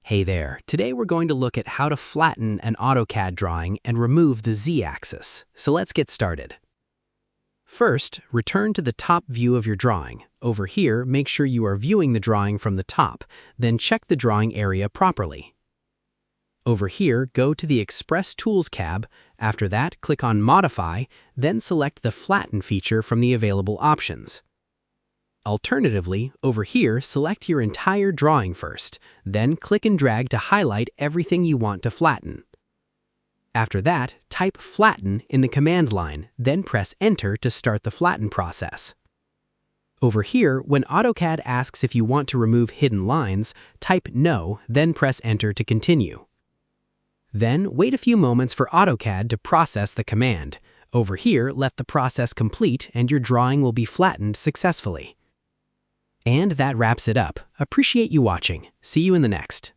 Hey there, today we're going to look at how to flatten an AutoCAD drawing and remove the Z-axis. So let's get started. First, return to the top view of your drawing. Over here, make sure you are viewing the drawing from the top, then check the drawing area properly. Over here, go to the Express Tools tab. After that, click on Modify, then select the Flatten feature from the available options. Alternatively, over here, select your entire drawing first, then click and drag to highlight everything you want to flatten. After that, type Flatten in the command line, then press Enter to start the flatten process. Over here, when AutoCAD asks if you want to remove hidden lines, type No, then press Enter to continue. Then, wait a few moments for AutoCAD to process the command. Over here, let the process complete and your drawing will be flattened successfully. And that wraps it up. Appreciate you watching. See you in the next.